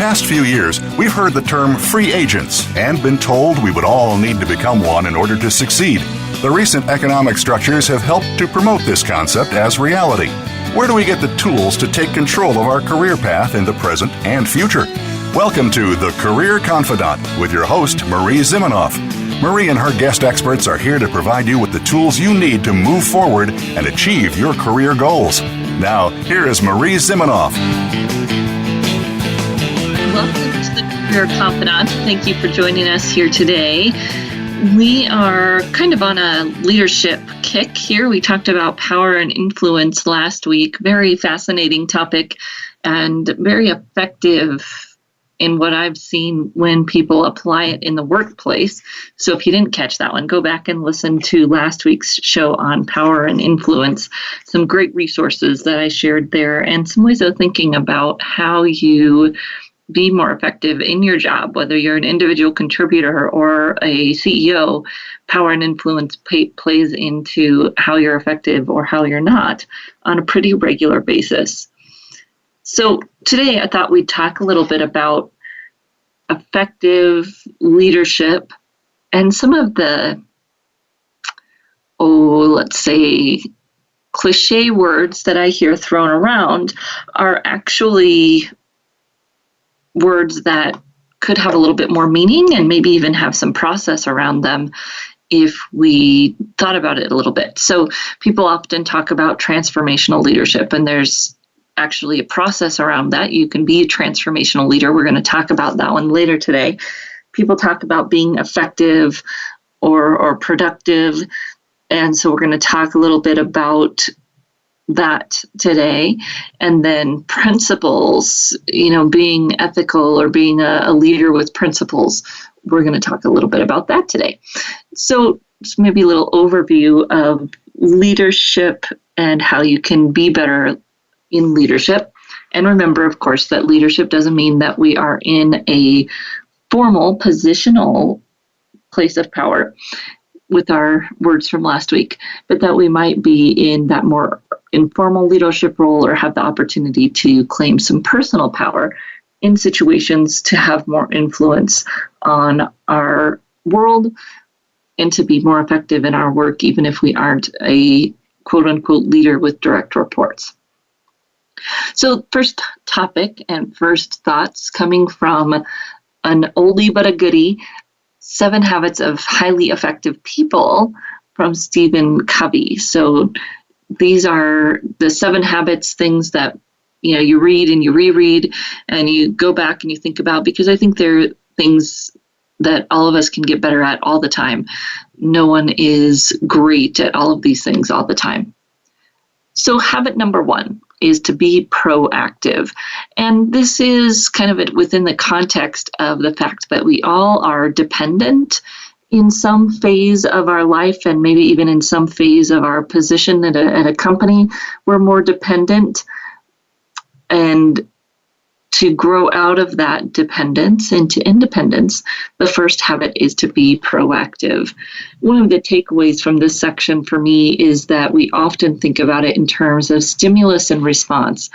past few years, we've heard the term free agents and been told we would all need to become one in order to succeed. The recent economic structures have helped to promote this concept as reality. Where do we get the tools to take control of our career path in the present and future? Welcome to the Career Confidante with your host, Marie Zimenoff. Marie and her guest experts are here to provide you with the tools you need to move forward and achieve your career goals. Now, here is Marie Zimenoff. Welcome to the Career Confidante. Thank you for joining us here today. We are kind of on a leadership kick here. We talked about power and influence last week. Very fascinating topic and very effective in what I've seen when people apply it in the workplace. So if you didn't catch that one, go back and listen to last week's show on power and influence. Some great resources that I shared there and some ways of thinking about how you be more effective in your job, whether you're an individual contributor or a CEO. Power and influence plays into how you're effective or how you're not on a pretty regular basis. So today I thought we'd talk a little bit about effective leadership and some of the, let's say, cliche words that I hear thrown around are actually words that could have a little bit more meaning and maybe even have some process around them if we thought about it a little bit. So people often talk about transformational leadership, and there's actually a process around that. You can be a transformational leader. We're going to talk about that one later today. People talk about being effective or productive, and so we're going to talk a little bit about that today. And then principles, being ethical or being a leader with principles. We're going to talk a little bit about that today. So just maybe a little overview of leadership and how you can be better in leadership. And remember, of course, that leadership doesn't mean that we are in a formal positional place of power with our words from last week, but that we might be in that more informal leadership role or have the opportunity to claim some personal power in situations to have more influence on our world and to be more effective in our work, even if we aren't a quote-unquote leader with direct reports. So first topic and first thoughts coming from an oldie but a goodie, 7 Habits of Highly Effective People from Stephen Covey. So these are the 7 habits, things that you read and you reread and you go back and you think about, because I think they're things that all of us can get better at all the time. No one is great at all of these things all the time. So habit number 1 is to be proactive. And this is kind of within the context of the fact that we all are dependent in some phase of our life, and maybe even in some phase of our position at a company. We're more dependent. And to grow out of that dependence into independence, the first habit is to be proactive. One of the takeaways from this section for me is that we often think about it in terms of stimulus and response,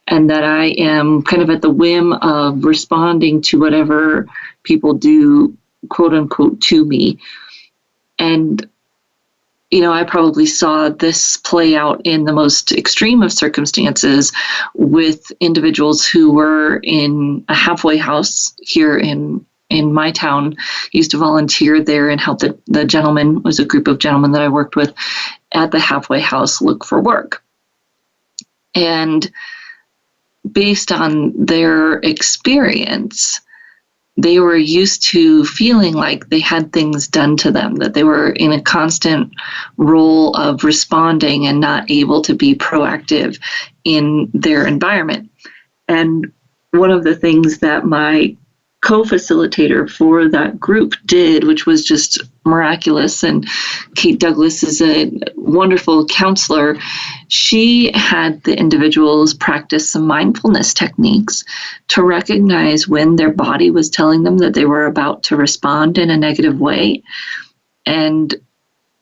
and that I am kind of at the whim of responding to whatever people do, quote unquote, to me. And I probably saw this play out in the most extreme of circumstances with individuals who were in a halfway house here in my town. Used to volunteer there and help the gentleman, was a group of gentlemen that I worked with at the halfway house, look for work. And based on their experience, they were used to feeling like they had things done to them, that they were in a constant role of responding and not able to be proactive in their environment. And one of the things that my co-facilitator for that group did, which was just miraculous, and Kate Douglas is a wonderful counselor, she had the individuals practice some mindfulness techniques to recognize when their body was telling them that they were about to respond in a negative way, and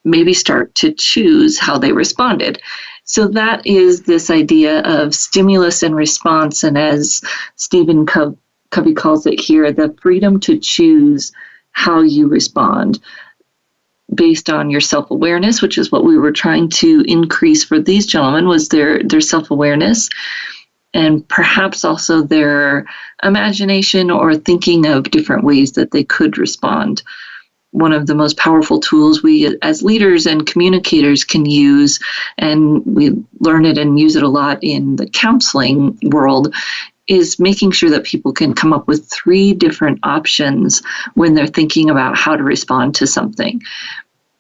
maybe start to choose how they responded. So that is this idea of stimulus and response. And as Stephen Covey calls it here, the freedom to choose how you respond based on your self-awareness, which is what we were trying to increase for these gentlemen, was their self-awareness, and perhaps also their imagination or thinking of different ways that they could respond. One of the most powerful tools we as leaders and communicators can use, and we learn it and use it a lot in the counseling world, is making sure that people can come up with 3 different options when they're thinking about how to respond to something.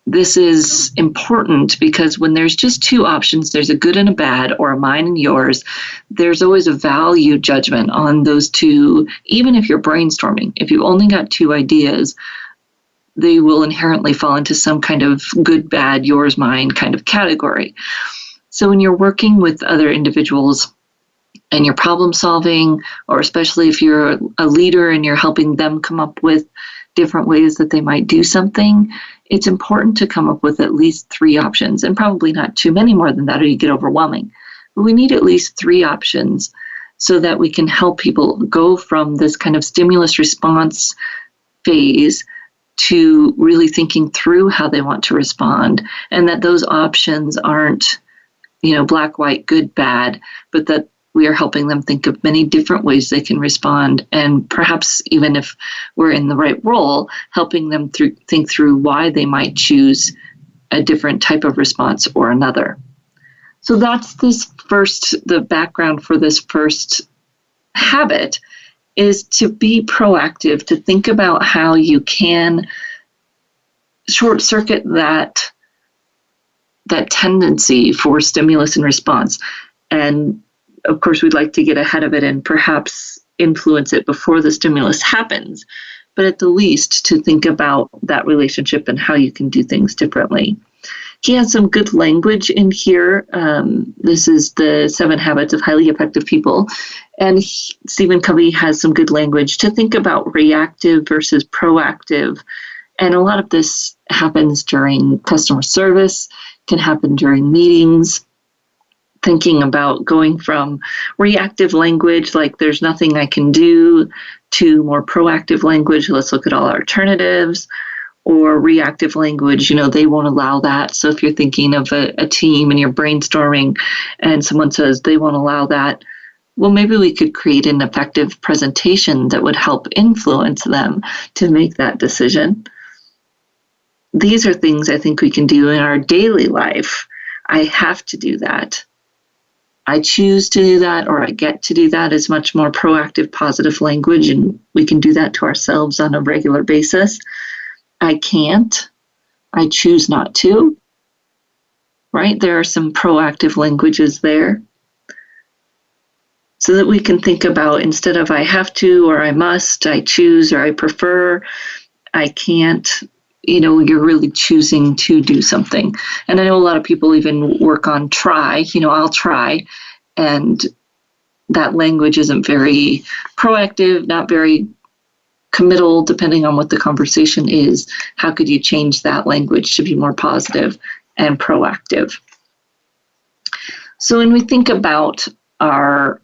This is important because when there's just 2 options, there's a good and a bad, or a mine and yours, there's always a value judgment on those 2. Even if you're brainstorming, if you've only got 2 ideas, they will inherently fall into some kind of good, bad, yours, mine kind of category. So when you're working with other individuals and you're problem solving, or especially if you're a leader and you're helping them come up with different ways that they might do something, it's important to come up with at least 3 options, and probably not too many more than that or you get overwhelming. But we need at least 3 options so that we can help people go from this kind of stimulus response phase to really thinking through how they want to respond, and that those options aren't, black, white, good, bad, but that we are helping them think of many different ways they can respond, and perhaps even if we're in the right role, helping them think through why they might choose a different type of response or another. So that's the background for this first habit, is to be proactive, to think about how you can short circuit that tendency for stimulus and response. And of course, we'd like to get ahead of it and perhaps influence it before the stimulus happens, but at the least to think about that relationship and how you can do things differently. He has some good language in here. This is the 7 Habits of Highly Effective People. And Stephen Covey has some good language to think about reactive versus proactive. And a lot of this happens during customer service, can happen during meetings, thinking about going from reactive language, like there's nothing I can do, to more proactive language, let's look at all alternatives, or reactive language, they won't allow that. So if you're thinking of a team and you're brainstorming and someone says they won't allow that, well, maybe we could create an effective presentation that would help influence them to make that decision. These are things I think we can do in our daily life. I have to do that. I choose to do that, or I get to do that, is much more proactive, positive language, and we can do that to ourselves on a regular basis. I can't. I choose not to. Right? There are some proactive languages there. So that we can think about, instead of I have to, or I must, I choose, or I prefer, I can't, you're really choosing to do something. And I know a lot of people even work on try, I'll try. And that language isn't very proactive, not very committal, depending on what the conversation is. How could you change that language to be more positive and proactive? So when we think about our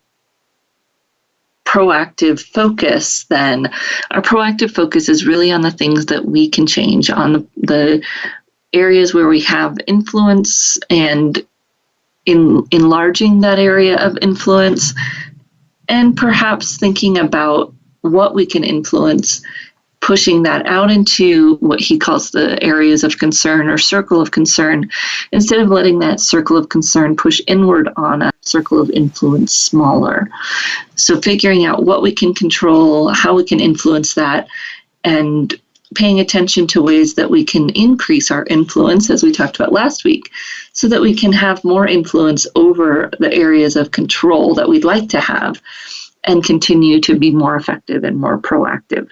proactive focus, then our proactive focus is really on the things that we can change, on the areas where we have influence, and in enlarging that area of influence, and perhaps thinking about what we can influence, pushing that out into what he calls the areas of concern or circle of concern, instead of letting that circle of concern push inward on a circle of influence smaller. So figuring out what we can control, how we can influence that, and paying attention to ways that we can increase our influence, as we talked about last week, so that we can have more influence over the areas of control that we'd like to have, and continue to be more effective and more proactive.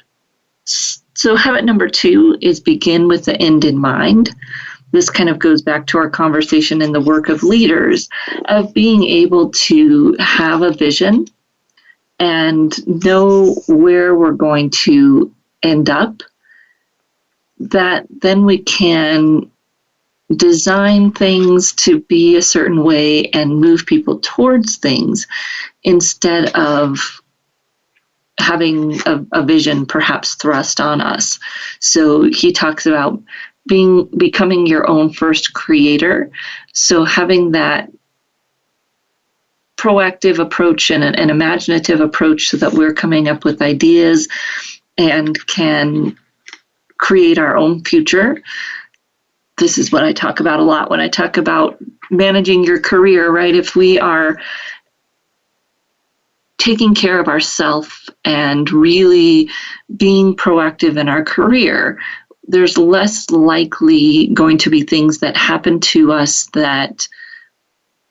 So habit number 2 is begin with the end in mind. This kind of goes back to our conversation in the work of leaders, of being able to have a vision and know where we're going to end up, that then we can design things to be a certain way and move people towards things, instead of having a vision perhaps thrust on us. So he talks about becoming your own first creator. So having that proactive approach and an imaginative approach so that we're coming up with ideas and can create our own future. This is what I talk about a lot when I talk about managing your career, right? If we are taking care of ourselves and really being proactive in our career, there's less likely going to be things that happen to us that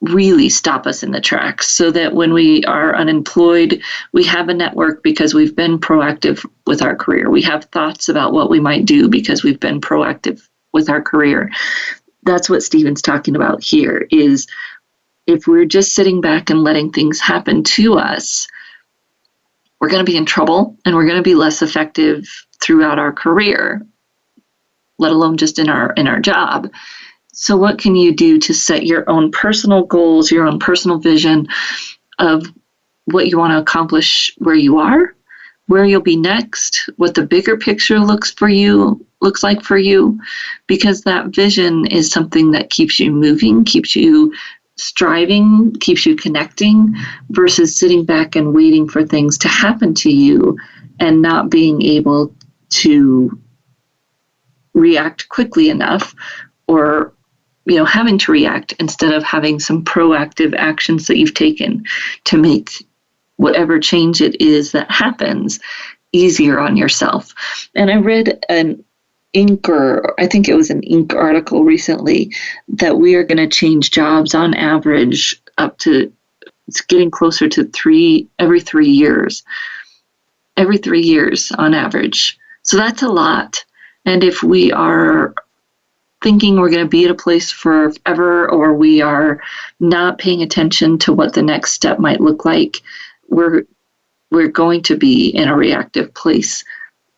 really stop us in the tracks, so that when we are unemployed, we have a network because we've been proactive with our career. We have thoughts about what we might do because we've been proactive with our career. That's what Stephen's talking about here, is if we're just sitting back and letting things happen to us, we're going to be in trouble and we're going to be less effective throughout our career, let alone just in our job. So what can you do to set your own personal goals, your own personal vision of what you want to accomplish where you are, where you'll be next, what the bigger picture looks like for you, because that vision is something that keeps you moving, keeps you striving, keeps you connecting, versus sitting back and waiting for things to happen to you and not being able to react quickly enough, or having to react instead of having some proactive actions that you've taken to make whatever change it is that happens easier on yourself. And I read an I think it was an Inc. article recently that we are going to change jobs on average up to, it's getting closer to every 3 years. Every 3 years on average. So that's a lot. And if we are thinking we're going to be at a place forever, or we are not paying attention to what the next step might look like, we're going to be in a reactive place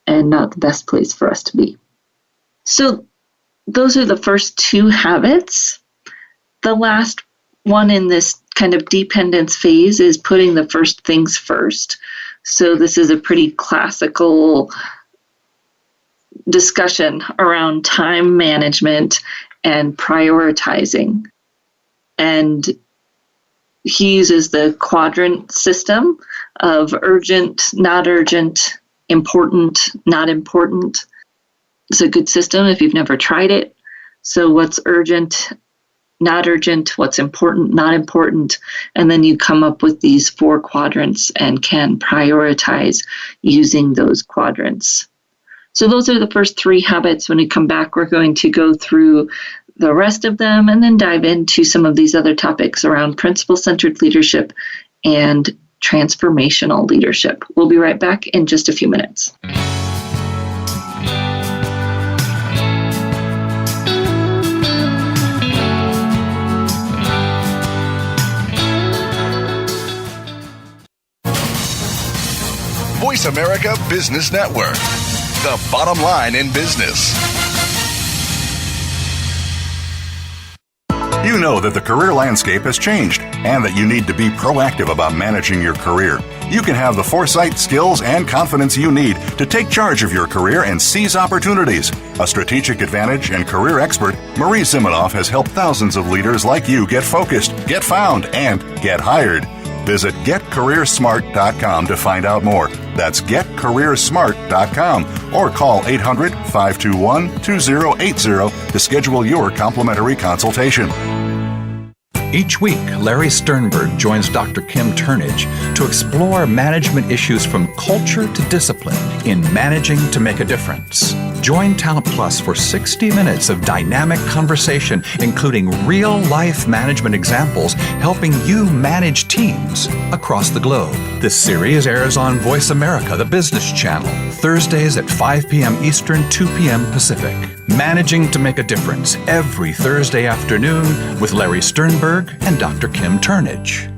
and not the best place for us to be. So those are the first two habits. The last one in this kind of dependence phase is putting the first things first. So this is a pretty classical discussion around time management and prioritizing. And he uses the quadrant system of urgent, not urgent, important, not important. It's a good system if you've never tried it. So what's urgent, not urgent, what's important, not important, and then you come up with these 4 quadrants and can prioritize using those quadrants. So those are the first 3 habits. When we come back, we're going to go through the rest of them and then dive into some of these other topics around principle-centered leadership and transformational leadership. We'll be right back in just a few minutes. Voice America Business Network, the bottom line in business. You know that the career landscape has changed and that you need to be proactive about managing your career. You can have the foresight, skills, and confidence you need to take charge of your career and seize opportunities. A strategic advantage and career expert, Marie Zimenoff has helped thousands of leaders like you get focused, get found, and get hired. Visit getcareersmart.com to find out more. That's getcareersmart.com or call 800-521-2080 to schedule your complimentary consultation. Each week, Larry Sternberg joins Dr. Kim Turnage to explore management issues from culture to discipline in Managing to Make a Difference. Join Talent Plus for 60 minutes of dynamic conversation, including real-life management examples helping you manage teams across the globe. This series airs on Voice America, the Business Channel, Thursdays at 5 p.m. Eastern, 2 p.m. Pacific. Managing to Make a Difference every Thursday afternoon with Larry Sternberg and Dr. Kim Turnage.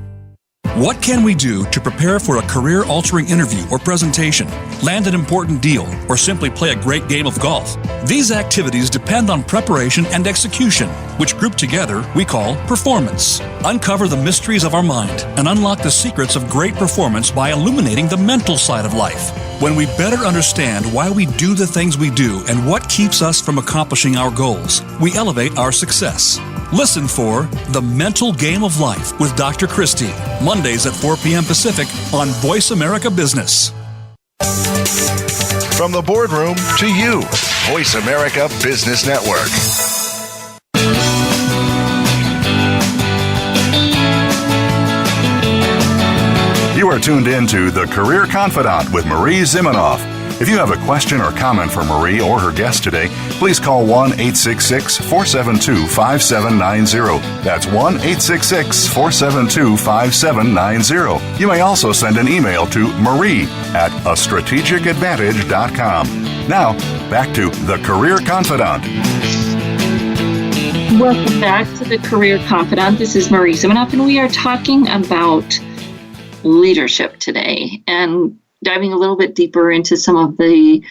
What can we do to prepare for a career-altering interview or presentation, land an important deal, or simply play a great game of golf? These activities depend on preparation and execution. which grouped together we call performance. Uncover the mysteries of our mind and unlock the secrets of great performance by illuminating the mental side of life. When we better understand why we do the things we do and what keeps us from accomplishing our goals, we elevate our success. Listen for The Mental Game of Life with Dr. Christie, Mondays at 4 p.m. Pacific on Voice America Business. From the boardroom to you, Voice America Business Network. You are tuned in to The Career Confidante with Marie Zimenoff. If you have a question or comment for Marie or her guest today, please call 1-866-472-5790. That's 1-866-472-5790. You may also send an email to marie@astrategicadvantage.com. Now, back to The Career Confidante. Welcome back to The Career Confidante. This is Marie Zimenoff, and we are talking about leadership today and diving a little bit deeper into some of the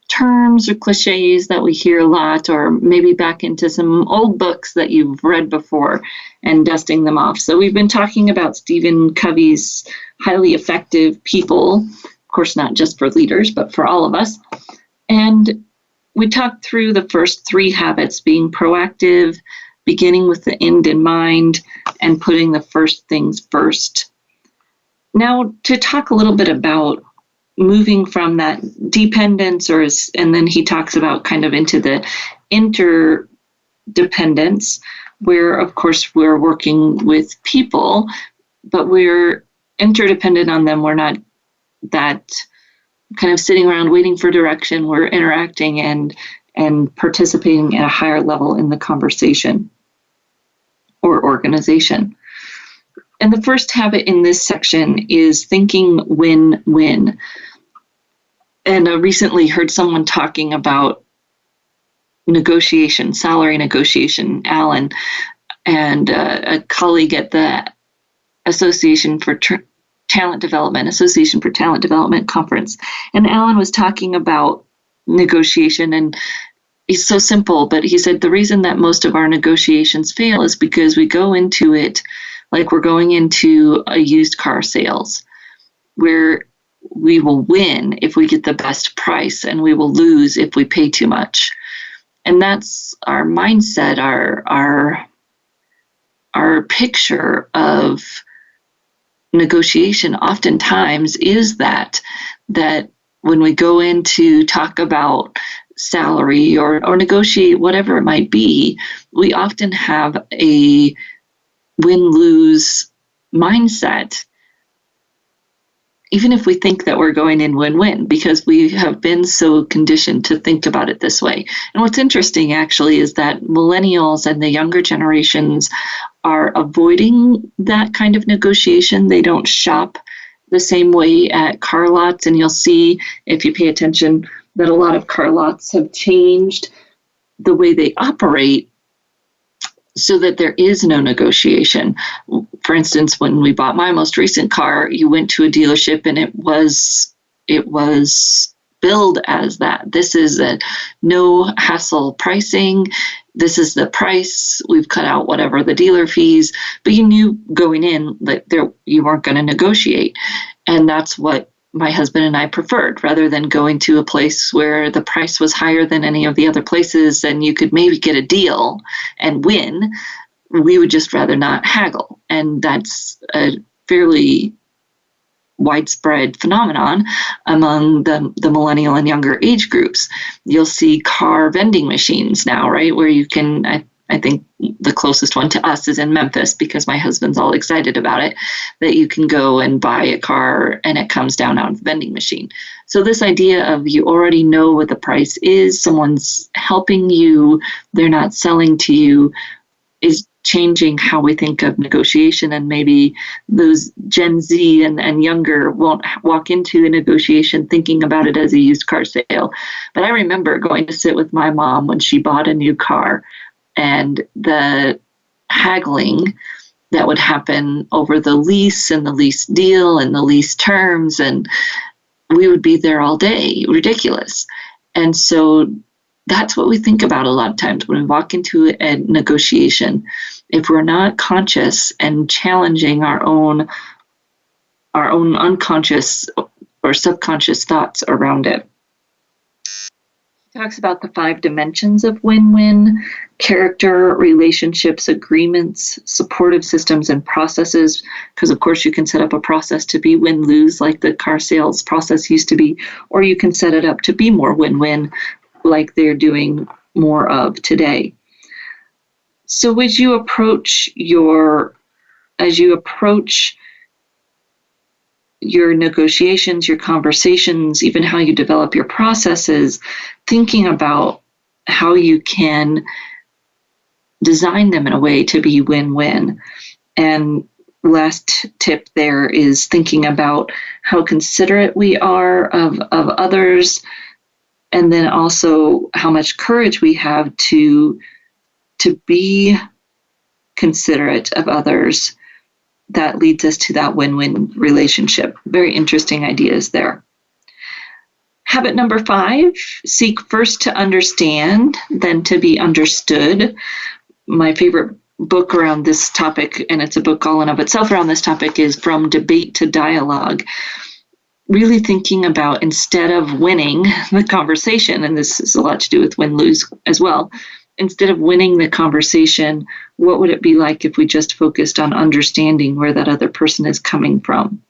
terms or cliches that we hear a lot, or maybe back into some old books that you've read before and dusting them off. So we've been talking about Stephen Covey's Highly Effective People, of course, not just for leaders, but for all of us. And we talked through the first 3 habits: being proactive, beginning with the end in mind, and putting the first things first. Now, to talk a little bit about moving from that dependence, and then he talks about kind of into the interdependence, where, of course, we're working with people, but we're interdependent on them. We're not that kind of sitting around waiting for direction. We're interacting and participating at a higher level in the conversation or organization. And the first habit in this section is thinking win-win. And I recently heard someone talking about negotiation, salary negotiation, Alan, and a colleague at the Association for Talent Development Conference. And Alan was talking about negotiation, and it's so simple, but he said the reason that most of our negotiations fail is because we go into it like we're going into a used car sales, where we will win if we get the best price and we will lose if we pay too much. And that's our mindset, our picture of negotiation oftentimes is that when we go in to talk about salary or negotiate whatever it might be, we often have a win-lose mindset, even if we think that we're going in win-win, because we have been so conditioned to think about it this way. And what's interesting actually is that millennials and the younger generations are avoiding that kind of negotiation. They don't shop the same way at car lots, and you'll see, if you pay attention, that a lot of car lots have changed the way they operate so that there is no negotiation. For instance, when we bought my most recent car, you went to a dealership and it was billed as that. This is a no hassle pricing. This is the price. We've cut out whatever the dealer fees, but you knew going in that you weren't going to negotiate. And that's what my husband and I preferred, rather than going to a place where the price was higher than any of the other places and you could maybe get a deal and win. We would just rather not haggle. And that's a fairly widespread phenomenon among the millennial and younger age groups. You'll see car vending machines now, right, where you can, I think the closest one to us is in Memphis, because my husband's all excited about it, that you can go and buy a car and it comes down out of the vending machine. So this idea of you already know what the price is, someone's helping you, they're not selling to you, is changing how we think of negotiation. And maybe those Gen Z and younger won't walk into a negotiation thinking about it as a used car sale. But I remember going to sit with my mom when she bought a new car, and the haggling that would happen over the lease and the lease deal and the lease terms, and we would be there all day. Ridiculous. And so that's what we think about a lot of times when we walk into a negotiation. If we're not conscious and challenging our own unconscious or subconscious thoughts around it. He talks about the 5 dimensions of win-win: character, relationships, agreements, supportive systems, and processes. Because, of course, you can set up a process to be win-lose, like the car sales process used to be, or you can set it up to be more win-win, like they're doing more of today. So as you approach your negotiations, your conversations, even how you develop your processes, thinking about how you can design them in a way to be win-win. And last tip there is thinking about how considerate we are of others, and then also how much courage we have to be considerate of others. That leads us to that win-win relationship. Very interesting ideas there. Habit number 5, seek first to understand, then to be understood. My favorite book around this topic, and it's a book all in of itself around this topic, is From Debate to Dialogue. Really thinking about, instead of winning the conversation, and this has a lot to do with win-lose as well, instead of winning the conversation, what would it be like if we just focused on understanding where that other person is coming from?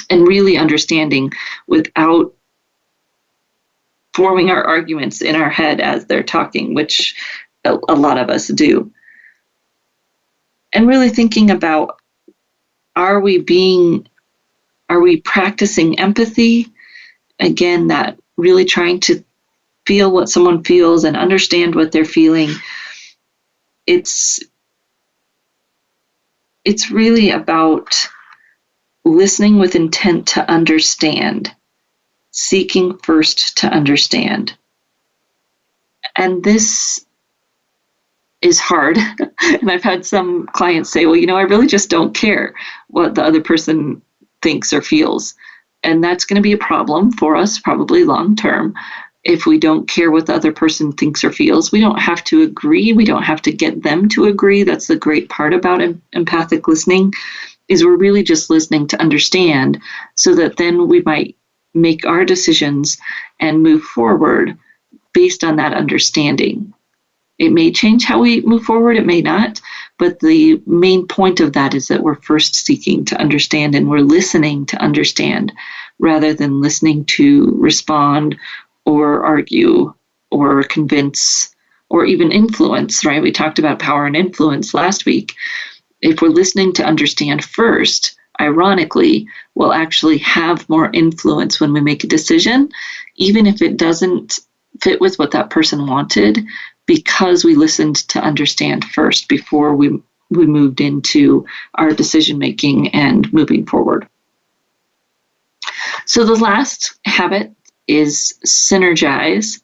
And really understanding without forming our arguments in our head as they're talking, which a lot of us do. And really thinking about, are we practicing empathy? Again, that really trying to feel what someone feels and understand what they're feeling. It's really about listening with intent to understand, seeking first to understand. And this is hard. And I've had some clients say, well, I really just don't care what the other person thinks or feels. And that's going to be a problem for us, probably long term. If we don't care what the other person thinks or feels, we don't have to agree. We don't have to get them to agree. That's the great part about empathic listening, is we're really just listening to understand, so that then we might make our decisions and move forward based on that understanding. It may change how we move forward, it may not, but the main point of that is that we're first seeking to understand, and we're listening to understand rather than listening to respond or argue or convince or even influence, right? We talked about power and influence last week. If we're listening to understand first, ironically, we'll actually have more influence when we make a decision, even if it doesn't fit with what that person wanted, because we listened to understand first before we moved into our decision making and moving forward. So the last habit is synergize.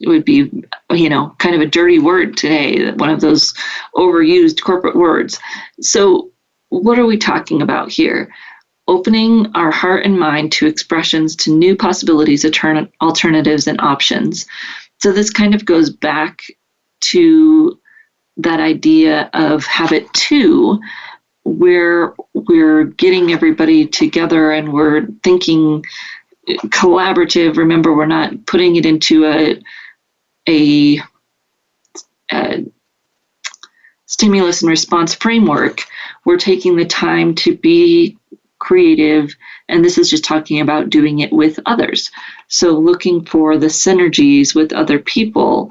It would be, kind of a dirty word today, one of those overused corporate words. So what are we talking about here? Opening our heart and mind to expressions, to new possibilities, alternatives, and options. So this kind of goes back to that idea of habit 2, where we're getting everybody together and we're thinking collaborative. Remember, we're not putting it into a stimulus and response framework. We're taking the time to be creative, and this is just talking about doing it with others. So looking for the synergies with other people,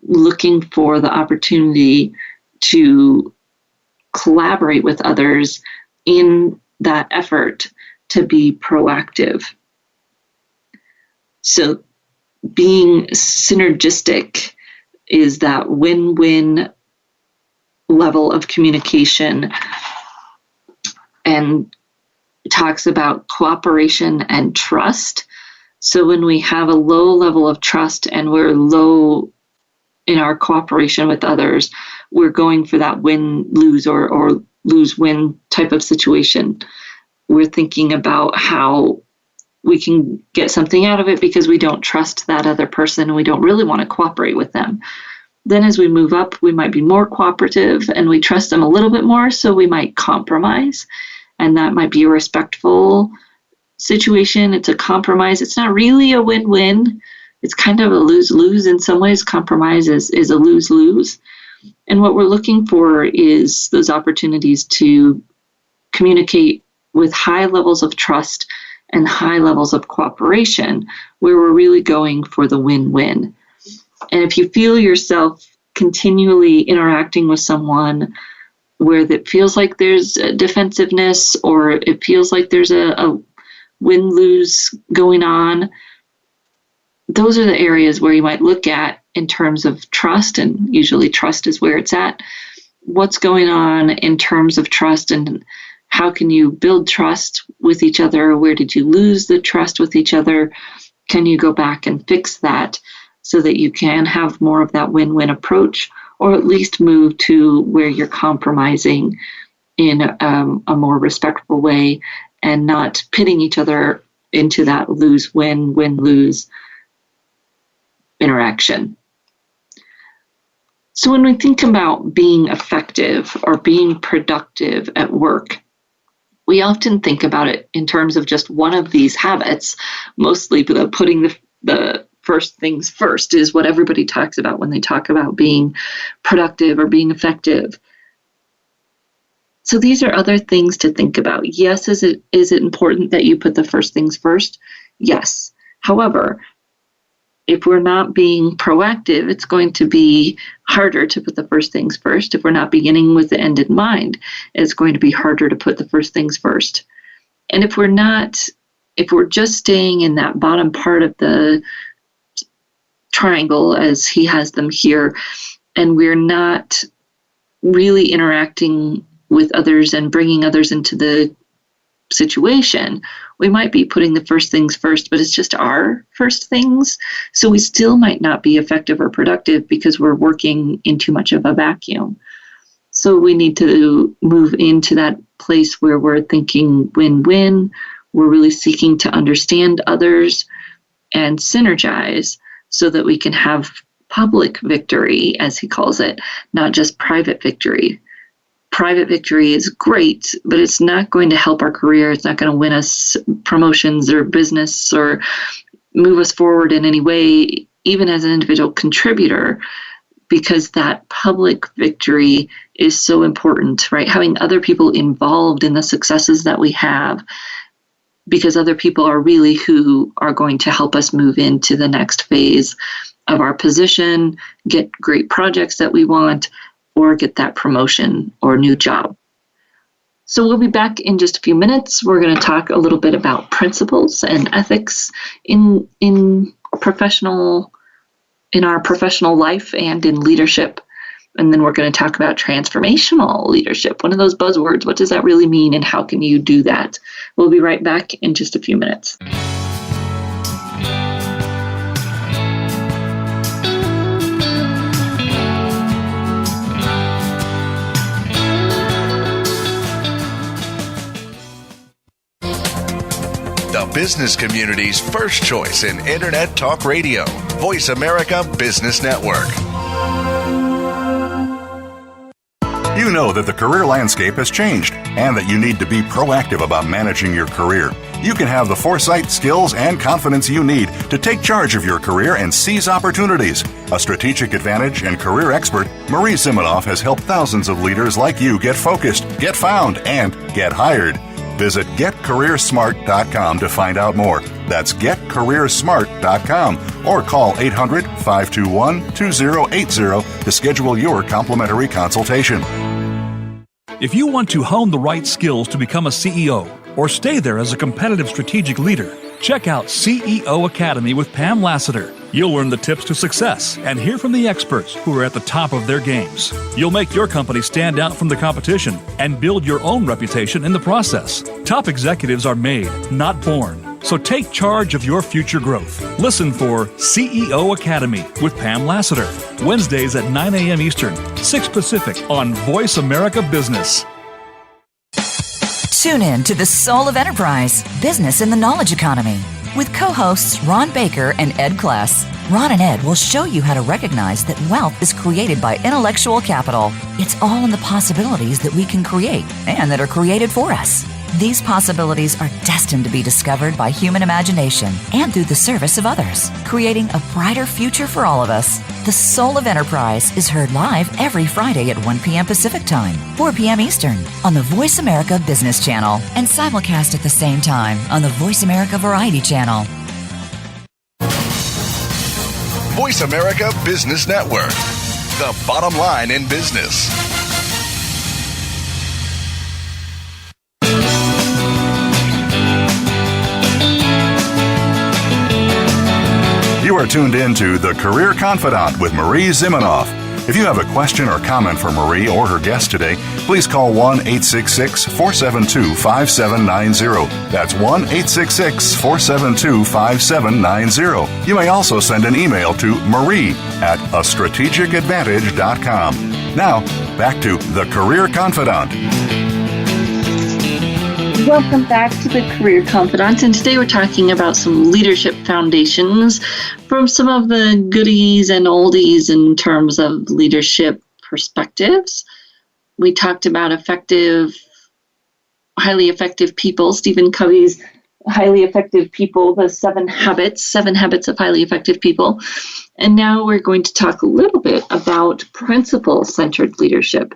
looking for the opportunity to collaborate with others in that effort to be proactive. So being synergistic is that win-win level of communication, and talks about cooperation and trust. So when we have a low level of trust and we're low in our cooperation with others, we're going for that win-lose or lose-win type of situation. We're thinking about how we can get something out of it because we don't trust that other person and we don't really want to cooperate with them. Then as we move up, we might be more cooperative and we trust them a little bit more, so we might compromise. And that might be a respectful situation. It's a compromise. It's not really a win-win. It's kind of a lose-lose in some ways. Compromise is a lose-lose. And what we're looking for is those opportunities to communicate with high levels of trust and high levels of cooperation, where we're really going for the win-win. And if you feel yourself continually interacting with someone where it feels like there's a defensiveness, or it feels like there's a win-lose going on, those are the areas where you might look at in terms of trust, and usually trust is where it's at. What's going on in terms of trust, and how can you build trust with each other? Where did you lose the trust with each other? Can you go back and fix that so that you can have more of that win-win approach, or at least move to where you're compromising in a more respectful way and not pitting each other into that lose-win, win-lose interaction. So when we think about being effective or being productive at work, we often think about it in terms of just one of these habits, mostly putting the first things first is what everybody talks about when they talk about being productive or being effective. So these are other things to think about. Yes, is it important that you put the first things first? Yes. However, if we're not being proactive, it's going to be harder to put the first things first. If we're not beginning with the end in mind, it's going to be harder to put the first things first. And if we're just staying in that bottom part of the triangle, as he has them here, and we're not really interacting with others and bringing others into the situation, we might be putting the first things first, but it's just our first things. So we still might not be effective or productive because we're working in too much of a vacuum. So we need to move into that place where we're thinking win-win. We're really seeking to understand others and synergize so that we can have public victory, as he calls it, not just private victory. Private victory is great, but it's not going to help our career. It's not going to win us promotions or business or move us forward in any way, even as an individual contributor, because that public victory is so important, right? Having other people involved in the successes that we have, because other people are really who are going to help us move into the next phase of our position, get great projects that we want, or get that promotion or new job. So we'll be back in just a few minutes. We're going to talk a little bit about principles and ethics in our professional life and in leadership. And then we're going to talk about transformational leadership, one of those buzzwords. What does that really mean, and how can you do that? We'll be right back in just a few minutes. The business community's first choice in Internet Talk Radio, Voice America Business Network. You know that the career landscape has changed and that you need to be proactive about managing your career. You can have the foresight, skills, and confidence you need to take charge of your career and seize opportunities. A strategic advantage and career expert, Marie Zimenoff has helped thousands of leaders like you get focused, get found, and get hired. Visit getcareersmart.com to find out more. That's getcareersmart.com, or call 800-521-2080 to schedule your complimentary consultation. If you want to hone the right skills to become a CEO or stay there as a competitive strategic leader, check out CEO Academy with Pam Lassiter. You'll learn the tips to success and hear from the experts who are at the top of their games. You'll make your company stand out from the competition and build your own reputation in the process. Top executives are made, not born. So take charge of your future growth. Listen for CEO Academy with Pam Lassiter, Wednesdays at 9 a.m. Eastern, 6 Pacific on Voice America Business. Tune in to The Soul of Enterprise, Business in the Knowledge Economy, with co-hosts Ron Baker and Ed Kless. Ron and Ed will show you how to recognize that wealth is created by intellectual capital. It's all in the possibilities that we can create and that are created for us. These possibilities are destined to be discovered by human imagination and through the service of others, creating a brighter future for all of us. The Soul of Enterprise is heard live every Friday at 1 p.m. Pacific Time, 4 p.m. Eastern on the Voice America Business Channel and simulcast at the same time on the Voice America Variety Channel. Voice America Business Network, the bottom line in business. You are tuned in to The Career Confidante with Marie Zimenoff. If you have a question or comment for Marie or her guest today, please call 1-866-472-5790. That's 1-866-472-5790. You may also send an email to marie@astrategicadvantage.com. Now, back to The Career Confidante. Welcome back to the Career Confidante, and today we're talking about some leadership foundations from some of the goodies and oldies in terms of leadership perspectives. We talked about highly effective people, Stephen Covey's Highly Effective People, the 7 habits of highly effective people. And now we're going to talk a little bit about principle-centered leadership.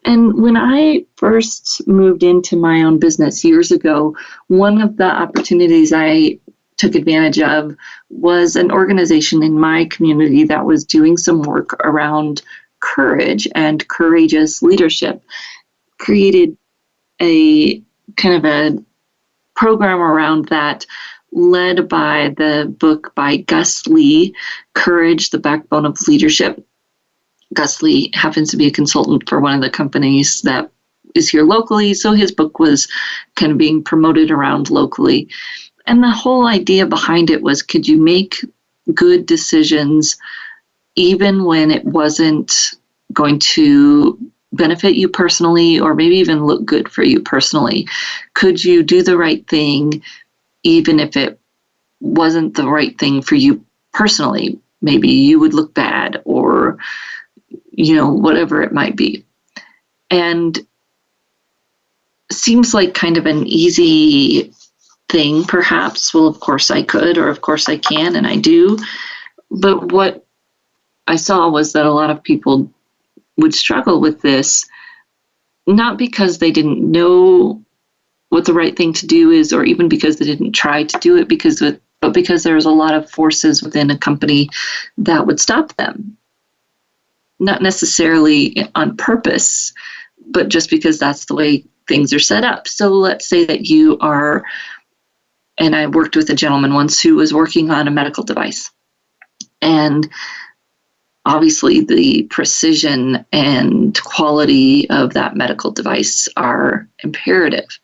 And when I first moved into my own business years ago, one of the opportunities I took advantage of was an organization in my community that was doing some work around courage and courageous leadership. Created a kind of a program around that, led by the book by Gus Lee, Courage, the Backbone of Leadership. Gus Lee happens to be a consultant for one of the companies that is here locally, so his book was kind of being promoted around locally. And the whole idea behind it was, could you make good decisions even when it wasn't going to benefit you personally or maybe even look good for you personally? Could you do the right thing even if it wasn't the right thing for you personally? Maybe you would look bad or, whatever it might be. And seems like kind of an easy thing, perhaps. Well, of course I could, or of course I can, and I do. But what I saw was that a lot of people would struggle with this, not because they didn't know what the right thing to do is, or even because they didn't try to do it, but because there's a lot of forces within a company that would stop them. Not necessarily on purpose, but just because that's the way things are set up. So let's say that you are, and I worked with a gentleman once who was working on a medical device. And obviously, the precision and quality of that medical device are imperative.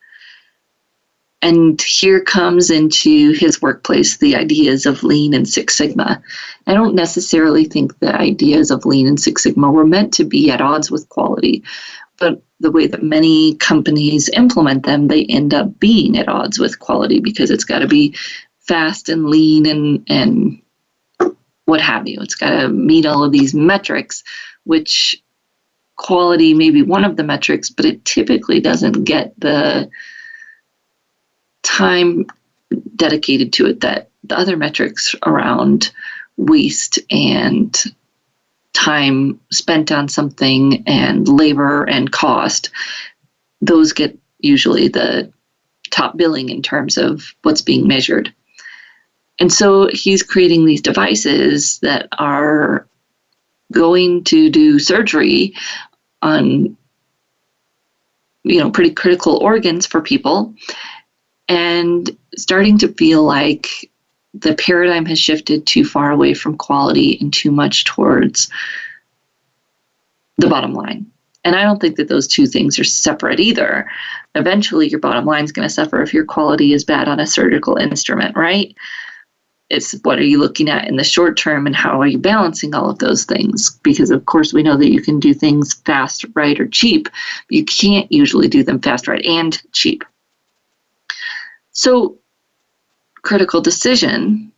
And here comes into his workplace the ideas of Lean and Six Sigma. I don't necessarily think the ideas of Lean and Six Sigma were meant to be at odds with quality, but the way that many companies implement them, they end up being at odds with quality because it's got to be fast and lean and what have you. It's got to meet all of these metrics, which quality may be one of the metrics, but it typically doesn't get the time dedicated to it that the other metrics around waste and time spent on something and labor and cost, those get usually the top billing in terms of what's being measured. And so he's creating these devices that are going to do surgery on, pretty critical organs for people, and starting to feel like the paradigm has shifted too far away from quality and too much towards the bottom line. And I don't think that those two things are separate either. Eventually, your bottom line is going to suffer if your quality is bad on a surgical instrument, right? It's what are you looking at in the short term and how are you balancing all of those things? Because, of course, we know that you can do things fast, right, or cheap. But you can't usually do them fast, right, and cheap. So critical decision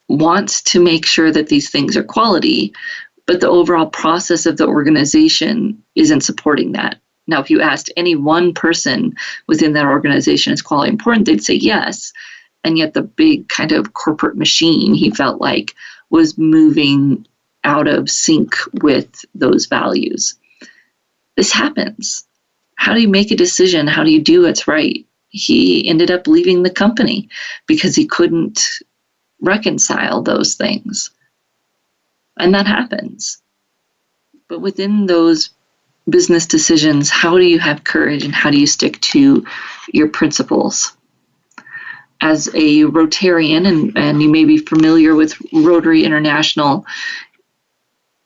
wants to make sure that these things are quality, but the overall process of the organization isn't supporting that. Now, if you asked any one person within that organization, is quality important? They'd say yes. And yet the big kind of corporate machine, he felt like, was moving out of sync with those values. This happens. How do you make a decision? How do you do what's right? He ended up leaving the company because he couldn't reconcile those things. And that happens. But within those business decisions, how do you have courage and how do you stick to your principles? As a Rotarian, and you may be familiar with Rotary International,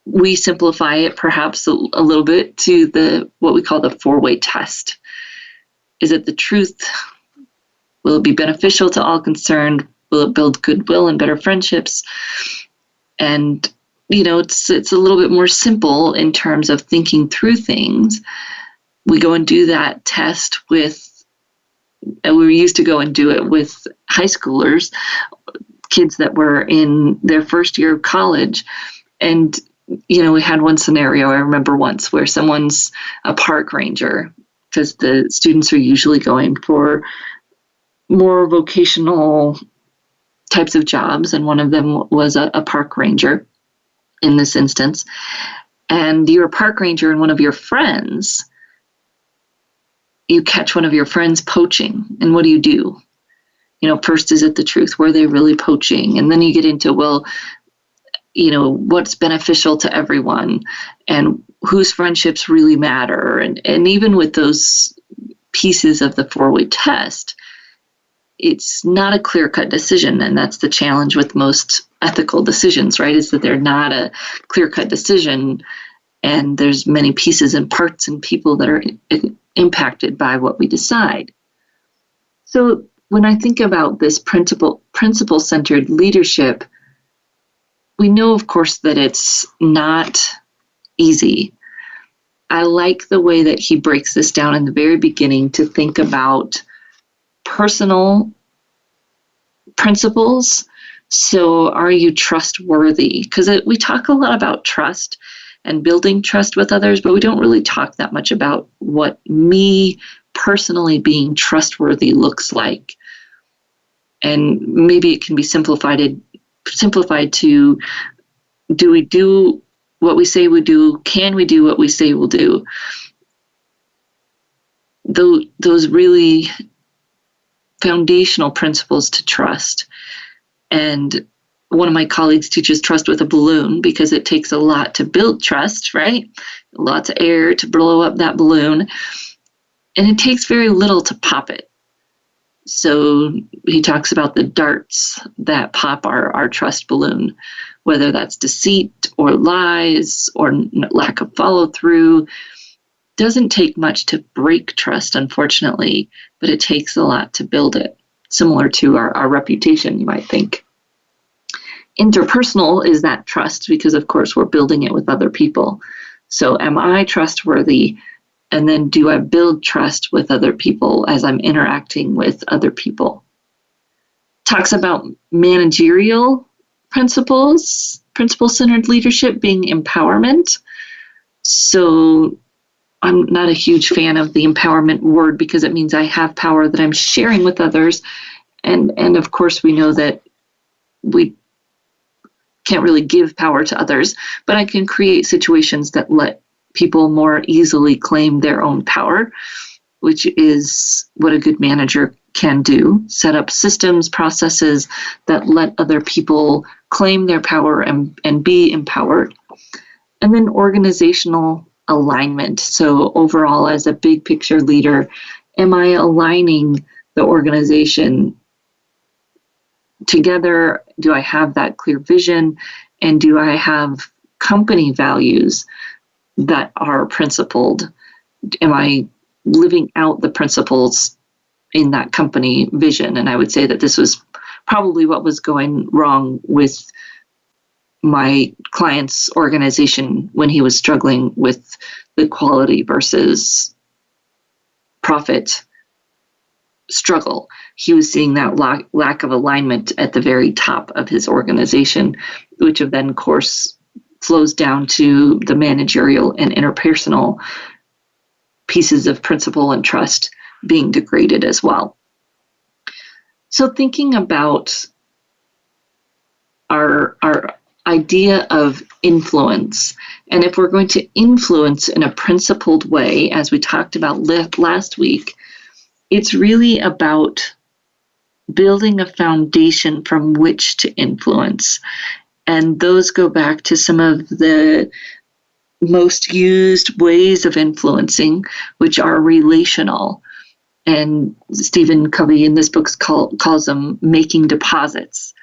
we simplify it perhaps a little bit to what we call the four-way test. Is it the truth? Will it be beneficial to all concerned? Will it build goodwill and better friendships? And, it's a little bit more simple in terms of thinking through things. We go and do that test and we used to go and do it with high schoolers, kids that were in their first year of college. And, we had one scenario I remember once where someone's a park ranger, because the students are usually going for more vocational types of jobs, and one of them was a park ranger in this instance. And you're a park ranger and one of your friends, you catch one of your friends poaching, and what do? First, is it the truth? Were they really poaching? And then you get into, what's beneficial to everyone and whose friendships really matter. And even with those pieces of the four-way test, it's not a clear-cut decision. And that's the challenge with most ethical decisions, right? Is that they're not a clear-cut decision. And there's many pieces and parts and people that are impacted by what we decide. So when I think about this principle-centered leadership, we know, of course, that it's not easy. I like the way that he breaks this down in the very beginning to think about personal principles. So are you trustworthy? Because we talk a lot about trust and building trust with others, but we don't really talk that much about what me personally being trustworthy looks like. And maybe it can be simplified to, do we do what we say we do? Can we do what we say we'll do? Those really foundational principles to trust. And one of my colleagues teaches trust with a balloon because it takes a lot to build trust, right? Lots of air to blow up that balloon. And it takes very little to pop it. So he talks about the darts that pop our trust balloon, whether that's deceit or lies or lack of follow through. Doesn't take much to break trust, unfortunately, but it takes a lot to build it, similar to our reputation, you might think. Interpersonal is that trust because, of course, we're building it with other people. So am I trustworthy? And then do I build trust with other people as I'm interacting with other people? Talks about managerial principles, principle-centered leadership being empowerment. So I'm not a huge fan of the empowerment word because it means I have power that I'm sharing with others. And of course, we know that we can't really give power to others, but I can create situations that let people more easily claim their own power, which is what a good manager can do. Set up systems, processes that let other people claim their power and be empowered. And then organizational alignment. So overall, as a big picture leader, am I aligning the organization together? Do I have that clear vision? And do I have company values that are principled? Am I living out the principles in that company vision? And I would say that this was probably what was going wrong with my client's organization when he was struggling with the quality versus profit struggle. He was seeing that lack of alignment at the very top of his organization, which of then, of course, flows down to the managerial and interpersonal pieces of principle and trust being degraded as well. So thinking about our idea of influence, and if we're going to influence in a principled way, as we talked about last week, it's really about building a foundation from which to influence. And those go back to some of the most used ways of influencing, which are relational. And Stephen Covey in this book calls them making deposits.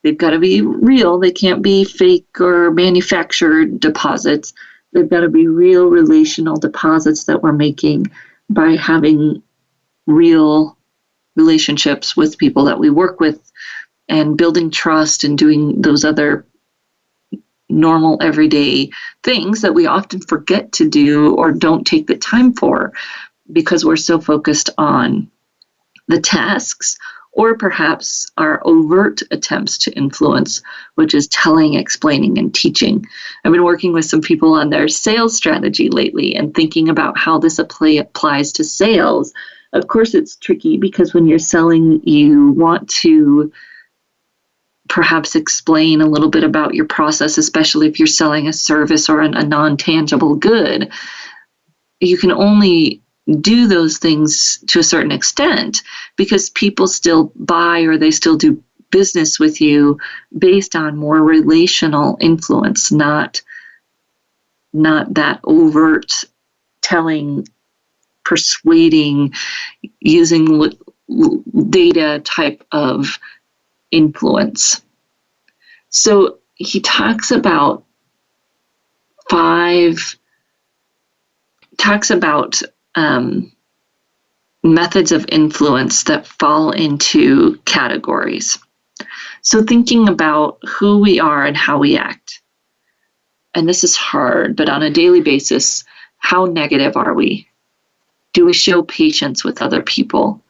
They've got to be real. They can't be fake or manufactured deposits. They've got to be real relational deposits that we're making by having real relationships with people that we work with and building trust and doing those other normal everyday things that we often forget to do or don't take the time for because we're so focused on the tasks or perhaps our overt attempts to influence, which is telling, explaining, and teaching. I've been working with some people on their sales strategy lately and thinking about how this applies to sales. Of course, it's tricky because when you're selling, you want to perhaps explain a little bit about your process, especially if you're selling a service or a non-tangible good. You can only do those things to a certain extent because people still buy or they still do business with you based on more relational influence, not that overt telling, persuading, using data type of influence. So he talks about methods of influence that fall into categories. So thinking about who we are and how we act. And this is hard, but on a daily basis, how negative are we? Do we show patience with other people?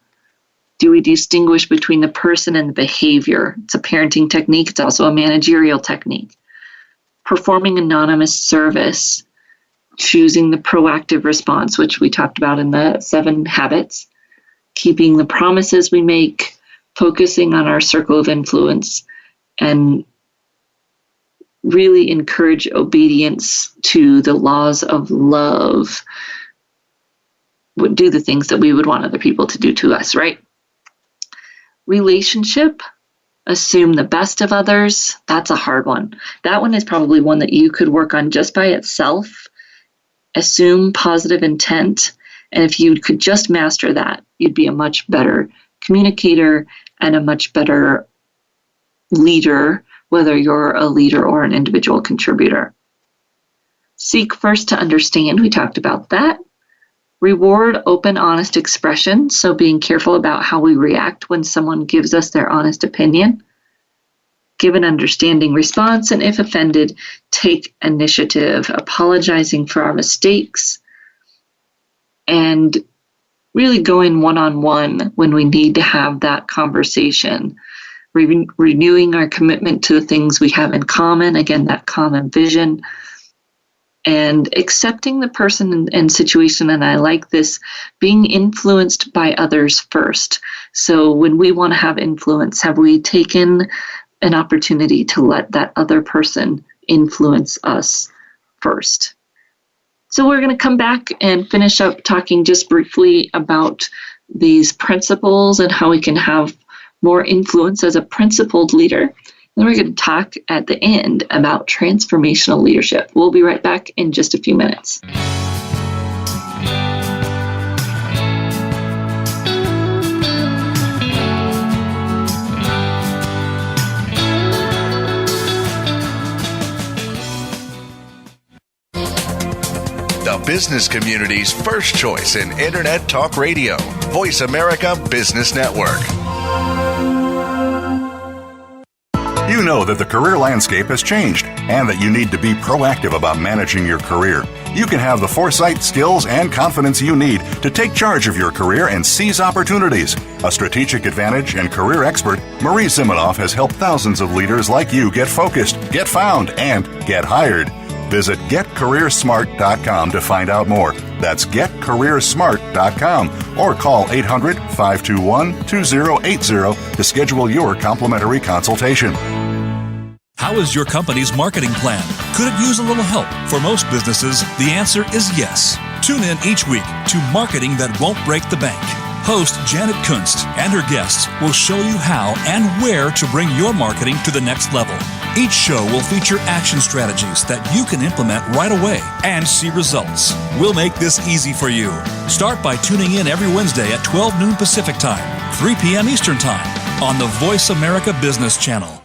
Do we distinguish between the person and the behavior? It's a parenting technique. It's also a managerial technique. Performing anonymous service, choosing the proactive response, which we talked about in the 7 habits, keeping the promises we make, focusing on our circle of influence, and really encourage obedience to the laws of love. Would do the things that we would want other people to do to us, right? Relationship, assume the best of others. That's a hard one. That one is probably one that you could work on just by itself. Assume positive intent. And if you could just master that, you'd be a much better communicator and a much better leader, whether you're a leader or an individual contributor. Seek first to understand. We talked about that. Reward open, honest expression. So being careful about how we react when someone gives us their honest opinion. Give an understanding response, and if offended, take initiative, apologizing for our mistakes, and really going one-on-one when we need to have that conversation. Renewing our commitment to the things we have in common, again, that common vision, and accepting the person and situation, and I like this, being influenced by others first. So when we want to have influence, have we taken an opportunity to let that other person influence us first? So we're going to come back and finish up talking just briefly about these principles and how we can have more influence as a principled leader. Then we're going to talk at the end about transformational leadership. We'll be right back in just a few minutes. The business community's first choice in Internet Talk Radio. Voice America Business Network. You know that the career landscape has changed and that you need to be proactive about managing your career. You can have the foresight, skills, and confidence you need to take charge of your career and seize opportunities. A strategic advantage and career expert, Marie Zimenoff has helped thousands of leaders like you get focused, get found, and get hired. Visit getcareersmart.com to find out more. That's getcareersmart.com or call 800-521-2080 to schedule your complimentary consultation. How is your company's marketing plan? Could it use a little help? For most businesses, the answer is yes. Tune in each week to Marketing That Won't Break the Bank. Host Janet Kunst and her guests will show you how and where to bring your marketing to the next level. Each show will feature action strategies that you can implement right away and see results. We'll make this easy for you. Start by tuning in every Wednesday at 12 noon Pacific Time, 3 p.m. Eastern Time on the Voice America Business Channel.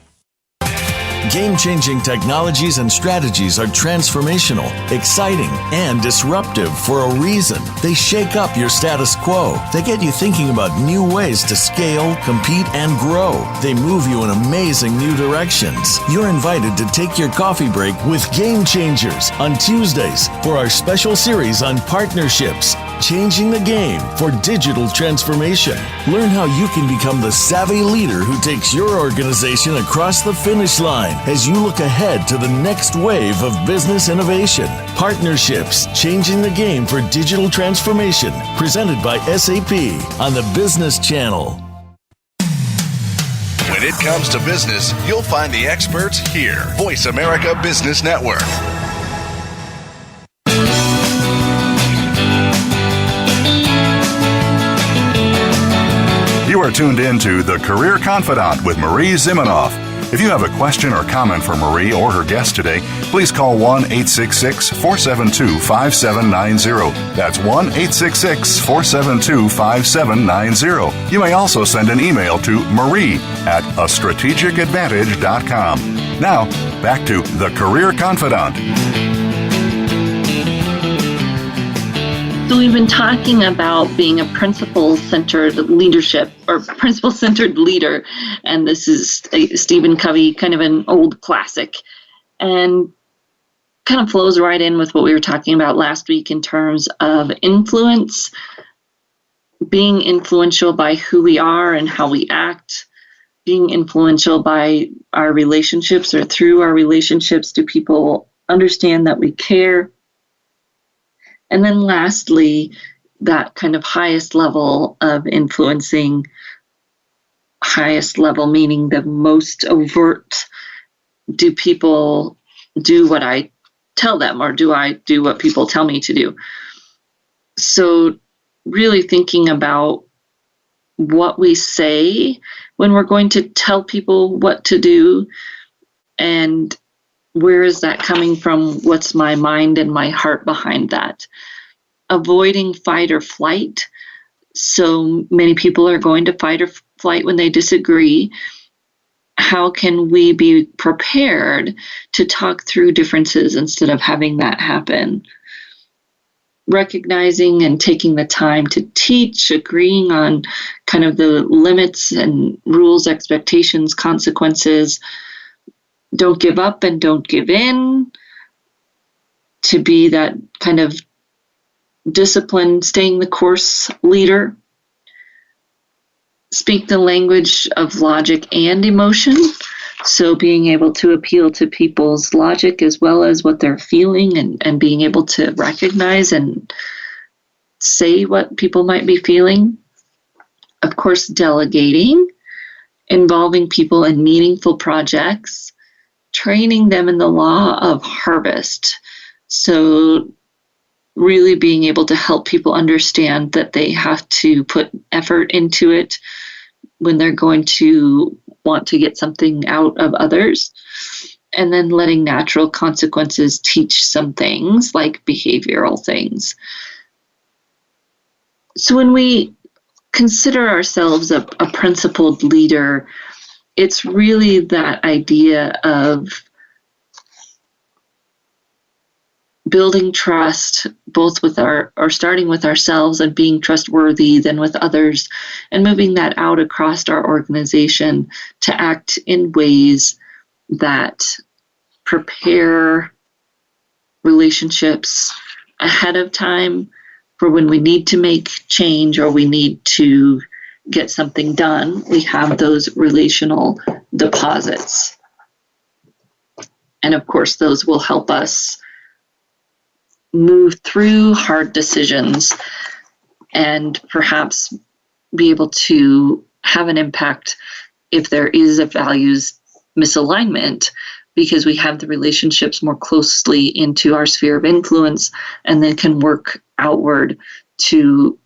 Game-changing technologies and strategies are transformational, exciting, and disruptive for a reason. They shake up your status quo. They get you thinking about new ways to scale, compete, and grow. They move you in amazing new directions. You're invited to take your coffee break with Game Changers on Tuesdays for our special series on partnerships, changing the game for digital transformation. Learn how you can become the savvy leader who takes your organization across the finish line as you look ahead to the next wave of business innovation. Partnerships, changing the game for digital transformation, presented by SAP on the Business Channel. When it comes to business, you'll find the experts here. Voice America Business Network. You are tuned in to The Career Confidante with Marie Zimenoff. If you have a question or comment for Marie or her guest today, please call 1-866-472-5790. That's 1-866-472-5790. You may also send an email to marie@astrategicadvantage.com. Now, back to The Career Confidante. So we've been talking about being a principle-centered leadership or principle-centered leader, and this is Stephen Covey, kind of an old classic, and kind of flows right in with what we were talking about last week in terms of influence, being influential by who we are and how we act, being influential by our relationships or through our relationships. Do people understand that we care? And then lastly, that kind of highest level of influencing, highest level meaning the most overt. Do people do what I tell them, or do I do what people tell me to do? So really thinking about what we say when we're going to tell people what to do, and where is that coming from? What's my mind and my heart behind that? Avoiding fight or flight. So many people are going to fight or flight when they disagree. How can we be prepared to talk through differences instead of having that happen? Recognizing and taking the time to teach, agreeing on kind of the limits and rules, expectations, consequences. Don't give up and don't give in. To be that kind of disciplined, staying the course leader. Speak the language of logic and emotion. So being able to appeal to people's logic as well as what they're feeling, and being able to recognize and say what people might be feeling. Of course, delegating, involving people in meaningful projects, training them in the law of harvest. So really being able to help people understand that they have to put effort into it when they're going to want to get something out of others. And then letting natural consequences teach some things, like behavioral things. So when we consider ourselves a principled leader, it's really that idea of building trust, both with starting with ourselves and being trustworthy, then with others, and moving that out across our organization to act in ways that prepare relationships ahead of time for when we need to make change or we need to get something done. We have those relational deposits. And of course, those will help us move through hard decisions and perhaps be able to have an impact if there is a values misalignment, because we have the relationships more closely into our sphere of influence and then can work outward to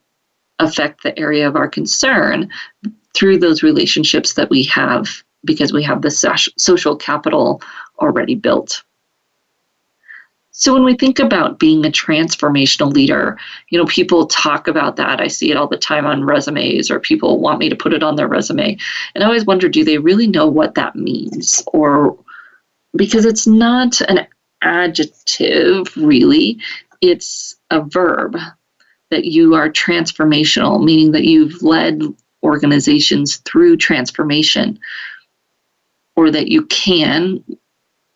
affect the area of our concern through those relationships that we have, because we have the social capital already built. So when we think about being a transformational leader, people talk about that. I see it all the time on resumes, or people want me to put it on their resume. And I always wonder, do they really know what that means? Or because it's not an adjective, really, it's a verb, that you are transformational, meaning that you've led organizations through transformation, or that you can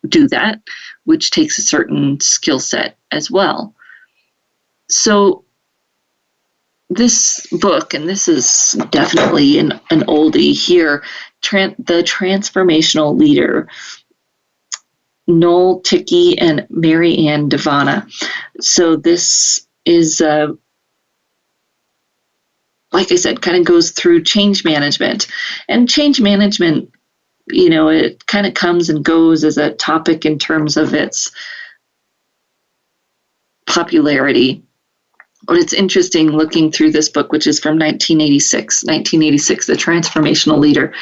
do that, which takes a certain skill set as well. So this book, and this is definitely an oldie here, The Transformational Leader, Noel Tickey and Mary Ann Devana. So this is, like I said, kind of goes through change management. And change management, it kind of comes and goes as a topic in terms of its popularity. But it's interesting looking through this book, which is from 1986, The Transformational Leader,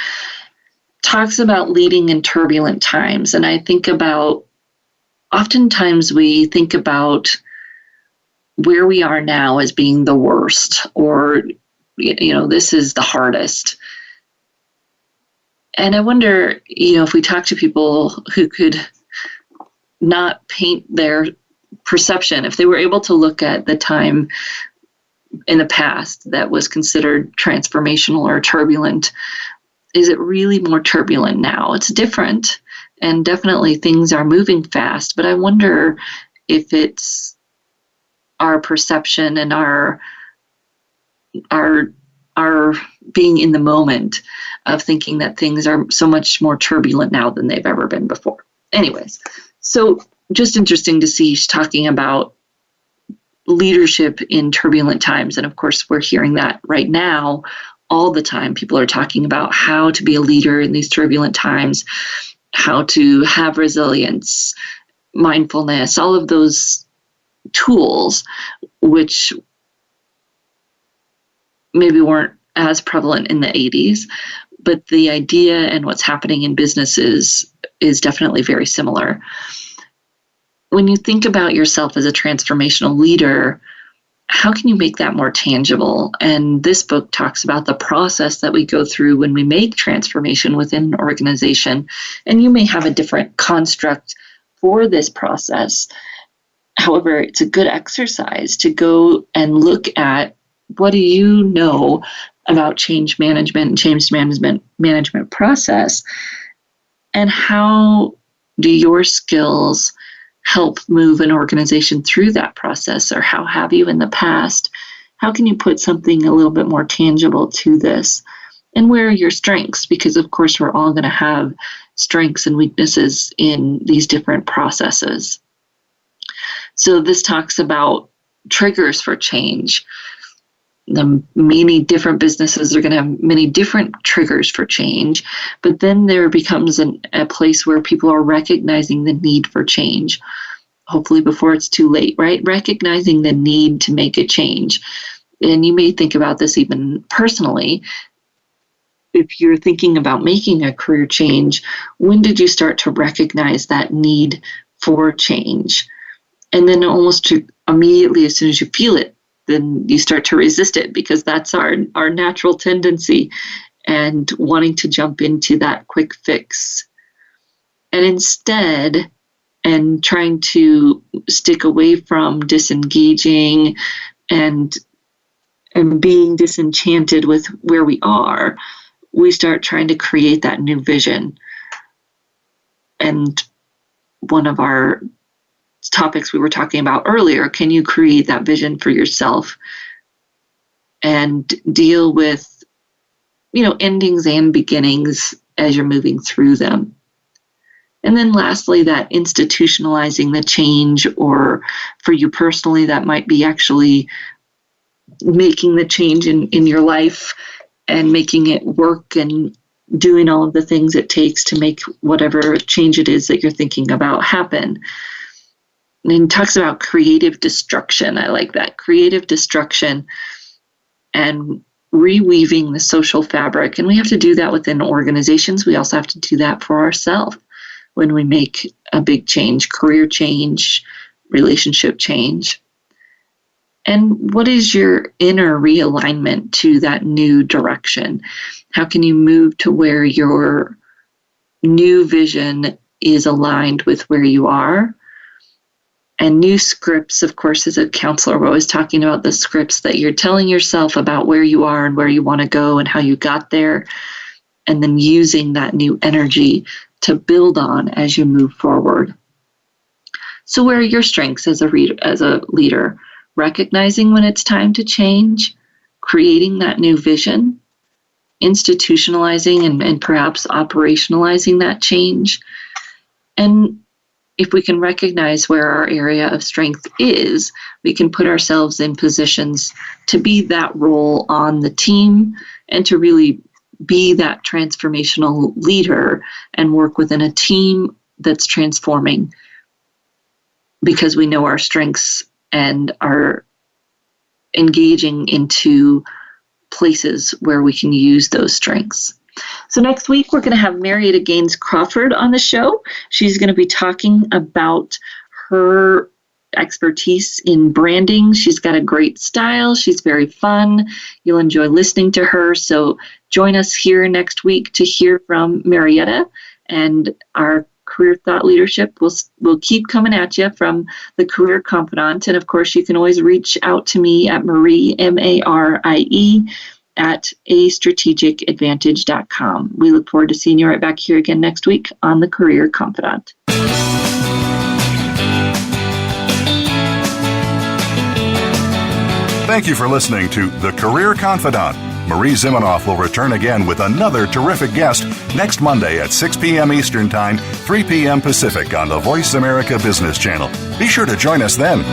talks about leading in turbulent times. And I think about, oftentimes we think about where we are now as being the worst, or, this is the hardest. And I wonder, if we talk to people who could not paint their perception, if they were able to look at the time in the past that was considered transformational or turbulent, is it really more turbulent now? It's different, and definitely things are moving fast, but I wonder if it's our perception and our being in the moment of thinking that things are so much more turbulent now than they've ever been before. Anyways, so just interesting to see she's talking about leadership in turbulent times. And of course, we're hearing that right now all the time. People are talking about how to be a leader in these turbulent times, how to have resilience, mindfulness, all of those tools, which maybe weren't as prevalent in the 80s, but the idea and what's happening in businesses is definitely very similar. When you think about yourself as a transformational leader, how can you make that more tangible? And this book talks about the process that we go through when we make transformation within an organization. And you may have a different construct for this process. However, it's a good exercise to go and look at, what do you know about change management and change management process? And how do your skills help move an organization through that process? Or how have you in the past? How can you put something a little bit more tangible to this? And where are your strengths? Because of course, we're all going to have strengths and weaknesses in these different processes. So this talks about triggers for change. The many different businesses are going to have many different triggers for change, but then there becomes a place where people are recognizing the need for change, hopefully before it's too late, right? Recognizing the need to make a change. And you may think about this even personally. If you're thinking about making a career change, when did you start to recognize that need for change? And then almost immediately, as soon as you feel it, then you start to resist it, because that's our natural tendency, and wanting to jump into that quick fix. And instead, and trying to stick away from disengaging and being disenchanted with where we are, we start trying to create that new vision. And one of our topics we were talking about earlier, can you create that vision for yourself and deal with, endings and beginnings as you're moving through them? And then lastly, that institutionalizing the change, or for you personally, that might be actually making the change in your life and making it work and doing all of the things it takes to make whatever change it is that you're thinking about happen. And he talks about creative destruction. I like that. Creative destruction and reweaving the social fabric. And we have to do that within organizations. We also have to do that for ourselves when we make a big change, career change, relationship change. And what is your inner realignment to that new direction? How can you move to where your new vision is aligned with where you are? And new scripts, of course, as a counselor, we're always talking about the scripts that you're telling yourself about where you are and where you want to go and how you got there, and then using that new energy to build on as you move forward. So where are your strengths as a leader? Recognizing when it's time to change, creating that new vision, institutionalizing and perhaps operationalizing that change. And if we can recognize where our area of strength is, we can put ourselves in positions to be that role on the team and to really be that transformational leader and work within a team that's transforming, because we know our strengths and are engaging into places where we can use those strengths. So next week, we're going to have Marietta Gaines Crawford on the show. She's going to be talking about her expertise in branding. She's got a great style. She's very fun. You'll enjoy listening to her. So join us here next week to hear from Marietta, and our Career Thought Leadership will keep coming at you from the Career Confidante. And of course, you can always reach out to me at Marie, Marie, at astrategicadvantage.com. We look forward to seeing you right back here again next week on the Career Confidante. Thank you for listening to The Career Confidante. Marie Zimenoff will return again with another terrific guest next Monday at 6 p.m. Eastern Time, 3 p.m. Pacific on the Voice America Business Channel. Be sure to join us then.